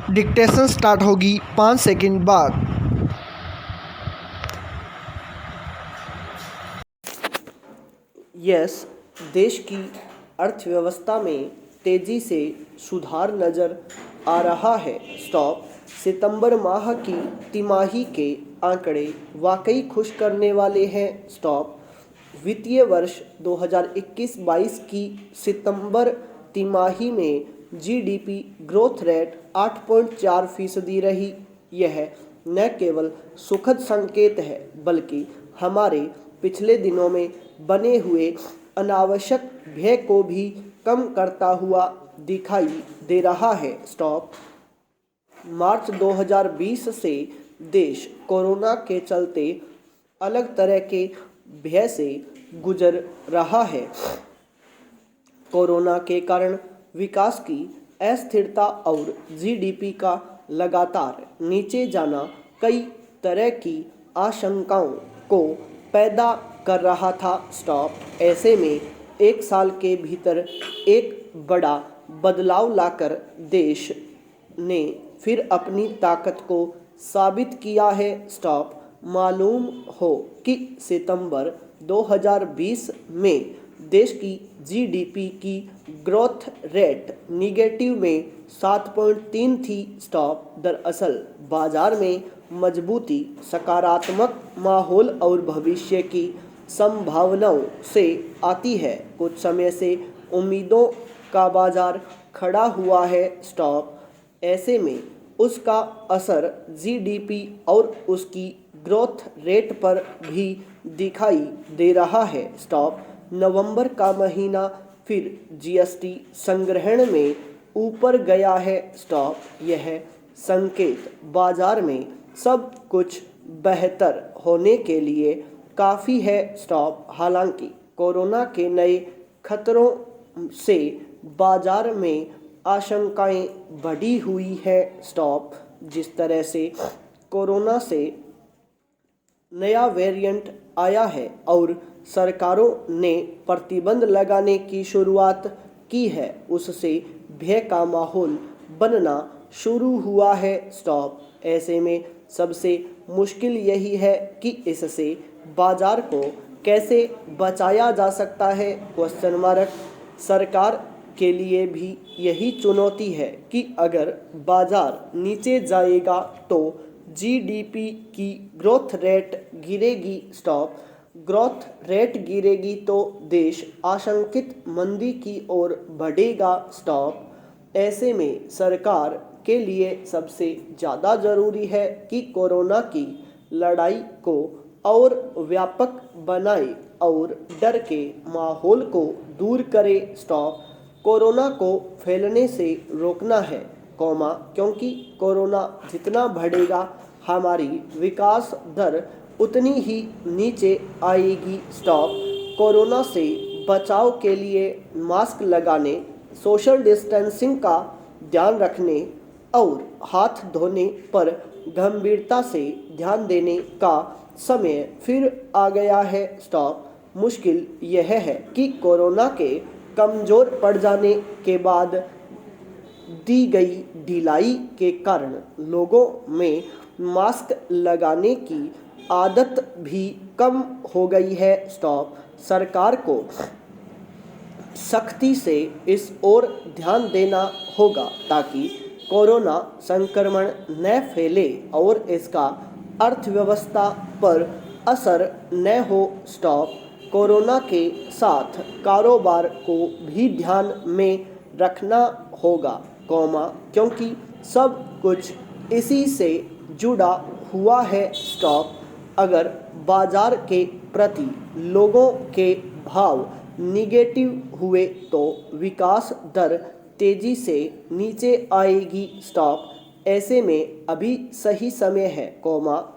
Dictation start होगी 5 second बाद। Yes, देश की अर्थव्यवस्था में तेजी से सुधार नजर आ रहा है। स्टॉप। सितंबर माह की तिमाही के आंकड़े वाकई खुश करने वाले हैं। स्टॉप। वित्तीय वर्ष 2021-22 की सितंबर तिमाही में जीडीपी ग्रोथ रेट 8.4% रही। यह न केवल सुखद संकेत है बल्कि हमारे पिछले दिनों में बने हुए अनावश्यक भय को भी कम करता हुआ दिखाई दे रहा है। स्टॉप। मार्च 2020 से देश कोरोना के चलते अलग तरह के भय से गुजर रहा है। कोरोना के कारण विकास की अस्थिरता और जीडीपी का लगातार नीचे जाना कई तरह की आशंकाओं को पैदा कर रहा था। स्टॉप। ऐसे में एक साल के भीतर एक बड़ा बदलाव लाकर देश ने फिर अपनी ताकत को साबित किया है। स्टॉप। मालूम हो कि सितंबर 2020 में देश की जीडीपी की ग्रोथ रेट निगेटिव में 7.3 थी। स्टॉप। दरअसल बाजार में मजबूती, सकारात्मक माहौल और भविष्य की संभावनाओं से आती है। कुछ समय से उम्मीदों का बाजार खड़ा हुआ है। स्टॉप। ऐसे में उसका असर जीडीपी और उसकी ग्रोथ रेट पर भी दिखाई दे रहा है। स्टॉप। नवंबर का महीना फिर जीएसटी संग्रहण में ऊपर गया है। स्टॉप। यह संकेत बाजार में सब कुछ बेहतर होने के लिए काफ़ी है। स्टॉप। हालांकि कोरोना के नए खतरों से बाजार में आशंकाएं बढ़ी हुई है। स्टॉप। जिस तरह से कोरोना से नया वेरिएंट आया है और सरकारों ने प्रतिबंध लगाने की शुरुआत की है, उससे भय का माहौल बनना शुरू हुआ है। स्टॉप। ऐसे में सबसे मुश्किल यही है कि इससे बाजार को कैसे बचाया जा सकता है। Question mark. सरकार के लिए भी यही चुनौती है कि अगर बाजार नीचे जाएगा तो जीडीपी की ग्रोथ रेट गिरेगी। स्टॉप। ग्रोथ रेट गिरेगी तो देश आशंकित मंदी की ओर बढ़ेगा। स्टॉप। ऐसे में सरकार के लिए सबसे ज़्यादा ज़रूरी है कि कोरोना की लड़ाई को और व्यापक बनाए और डर के माहौल को दूर करे। स्टॉप। कोरोना को फैलने से रोकना है, क्योंकि कोरोना जितना बढ़ेगा हमारी विकास दर उतनी ही नीचे आएगी। स्टॉप। कोरोना से बचाव के लिए मास्क लगाने, सोशल डिस्टेंसिंग का ध्यान रखने और हाथ धोने पर गंभीरता से ध्यान देने का समय फिर आ गया है। स्टॉप। मुश्किल यह है कि कोरोना के कमज़ोर पड़ जाने के बाद दी गई ढिलाई के कारण लोगों में मास्क लगाने की आदत भी कम हो गई है। स्टॉप। सरकार को सख्ती से इस ओर ध्यान देना होगा ताकि कोरोना संक्रमण न फैले और इसका अर्थव्यवस्था पर असर न हो। स्टॉप। कोरोना के साथ कारोबार को भी ध्यान में रखना होगा, क्योंकि सब कुछ इसी से जुड़ा हुआ है। स्टॉप। अगर बाजार के प्रति लोगों के भाव निगेटिव हुए तो विकास दर तेजी से नीचे आएगी। स्टॉप। ऐसे में अभी सही समय है,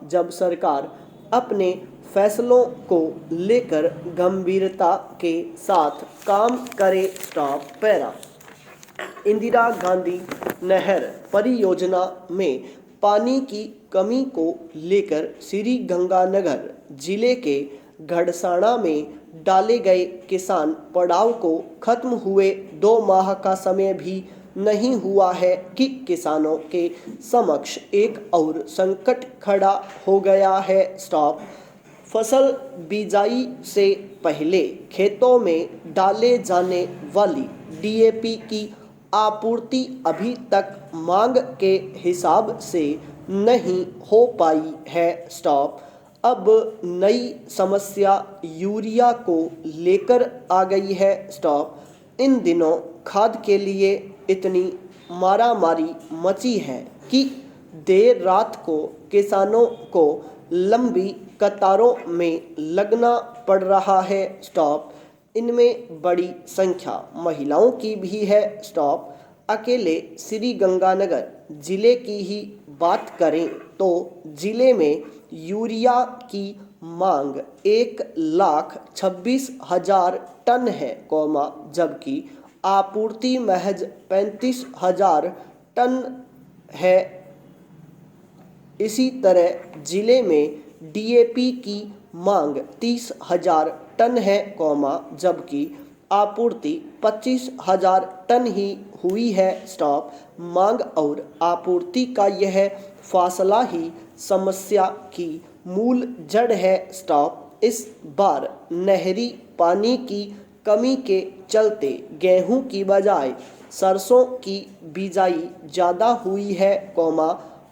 जब सरकार अपने फैसलों को लेकर गंभीरता के साथ काम करे। स्टॉप। पैरा। इंदिरा गांधी नहर परियोजना में पानी की कमी को लेकर श्री गंगानगर जिले के घड़साना में डाले गए किसान पड़ाव को खत्म हुए 2 माह का समय भी नहीं हुआ है कि किसानों के समक्ष एक और संकट खड़ा हो गया है। स्टॉप। फसल बिजाई से पहले खेतों में डाले जाने वाली डीएपी की आपूर्ति अभी तक मांग के हिसाब से नहीं हो पाई है। स्टॉप। अब नई समस्या यूरिया को लेकर आ गई है। स्टॉप। इन दिनों खाद के लिए इतनी मारामारी मची है कि देर रात को किसानों को लंबी कतारों में लगना पड़ रहा है। स्टॉप। इनमें बड़ी संख्या महिलाओं की भी है। स्टॉप। अकेले श्री गंगानगर जिले की ही बात करें तो जिले में यूरिया की मांग 1,26,000 टन है, जबकि आपूर्ति महज 35,000 टन है। इसी तरह जिले में डीएपी की मांग 30,000 टन है, जबकि आपूर्ति 25,000 टन ही हुई है। स्टॉप। मांग और आपूर्ति का यह फासला ही समस्या की मूल जड़ है। स्टॉप। इस बार नहरी पानी की कमी के चलते गेहूं की बजाय सरसों की बिजाई ज़्यादा हुई है,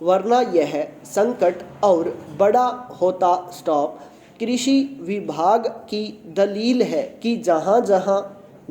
वरना यह संकट और बड़ा होता। स्टॉप। कृषि विभाग की दलील है कि जहां-जहां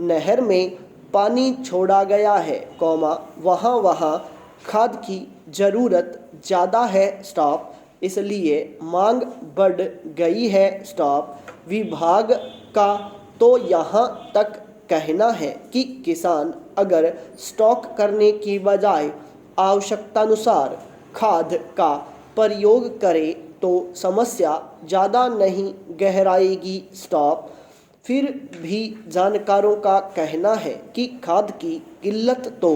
नहर में पानी छोड़ा गया है, वहां खाद की ज़रूरत ज़्यादा है। स्टॉप। इसलिए मांग बढ़ गई है। स्टॉप। विभाग का तो यहाँ तक कहना है कि किसान अगर स्टॉक करने की बजाय आवश्यकतानुसार खाद का प्रयोग करे तो समस्या ज़्यादा नहीं गहराएगी। स्टॉप। फिर भी जानकारों का कहना है कि खाद की किल्लत तो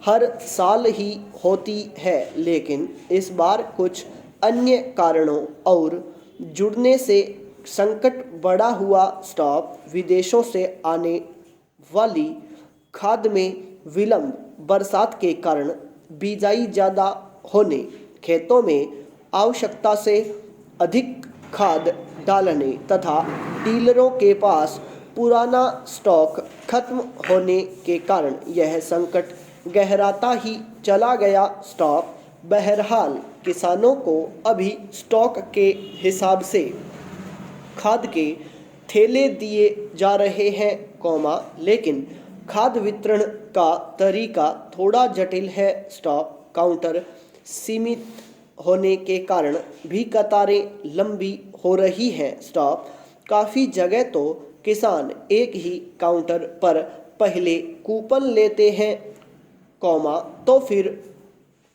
हर साल ही होती है, लेकिन इस बार कुछ अन्य कारणों और जुड़ने से संकट बढ़ा हुआ। स्टॉप। विदेशों से आने वाली खाद में विलंब, बरसात के कारण बिजाई ज़्यादा होने, खेतों में आवश्यकता से अधिक खाद डालने तथा डीलरों के पास पुराना स्टॉक खत्म होने के कारण यह संकट गहराता ही चला गया। स्टॉप। बहरहाल किसानों को अभी स्टॉक के हिसाब से खाद के थैले दिए जा रहे हैं, लेकिन खाद वितरण का तरीका थोड़ा जटिल है। स्टॉप। काउंटर सीमित होने के कारण भी कतारें लंबी हो रही हैं। स्टॉप। काफ़ी जगह तो किसान एक ही काउंटर पर पहले कूपन लेते हैं, तो फिर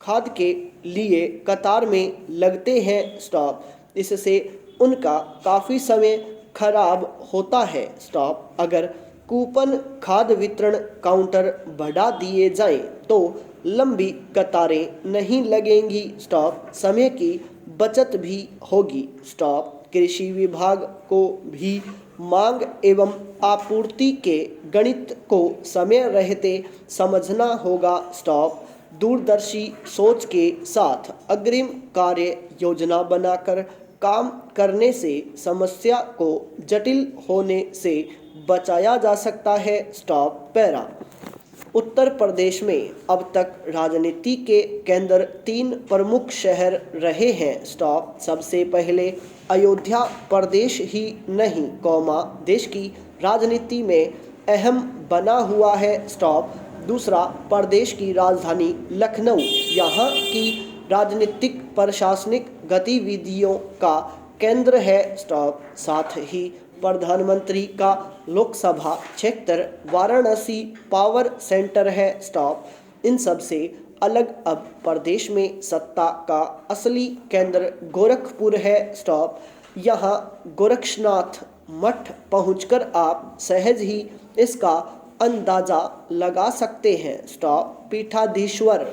खाद के लिए कतार में लगते हैं। स्टॉप। इससे उनका काफ़ी समय खराब होता है। स्टॉप। अगर कूपन खाद वितरण काउंटर बढ़ा दिए जाएं तो लंबी कतारें नहीं लगेंगी। स्टॉप। समय की बचत भी होगी। स्टॉप। कृषि विभाग को भी मांग एवं आपूर्ति के गणित को समय रहते समझना होगा। स्टॉप। दूरदर्शी सोच के साथ अग्रिम कार्य योजना बनाकर काम करने से समस्या को जटिल होने से बचाया जा सकता है। स्टॉप। पैरा। उत्तर प्रदेश में अब तक राजनीति के केंद्र 3 प्रमुख शहर रहे हैं। स्टॉप। सबसे पहले अयोध्या प्रदेश ही नहीं, देश की राजनीति में अहम बना हुआ है। स्टॉप। दूसरा, प्रदेश की राजधानी लखनऊ यहाँ की राजनीतिक प्रशासनिक गतिविधियों का केंद्र है। स्टॉप। साथ ही प्रधानमंत्री का लोकसभा क्षेत्र वाराणसी पावर सेंटर है। स्टॉप। इन सब से अलग अब प्रदेश में सत्ता का असली केंद्र गोरखपुर है। स्टॉप। यहाँ गोरक्षनाथ मठ पहुंचकर आप सहज ही इसका अंदाज़ा लगा सकते हैं। स्टॉप। पीठाधीश्वर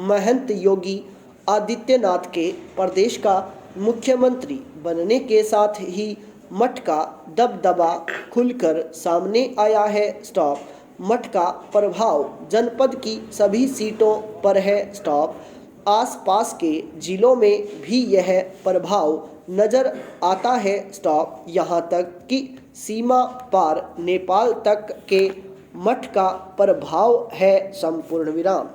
महंत योगी आदित्यनाथ के प्रदेश का मुख्यमंत्री बनने के साथ ही मठ का दबदबा खुलकर सामने आया है। स्टॉप। मठ का प्रभाव जनपद की सभी सीटों पर है स्टॉप। आसपास के जिलों में भी यह प्रभाव नजर आता है स्टॉप। यहाँ तक कि सीमा पार नेपाल तक के मठ का प्रभाव है संपूर्ण विराम।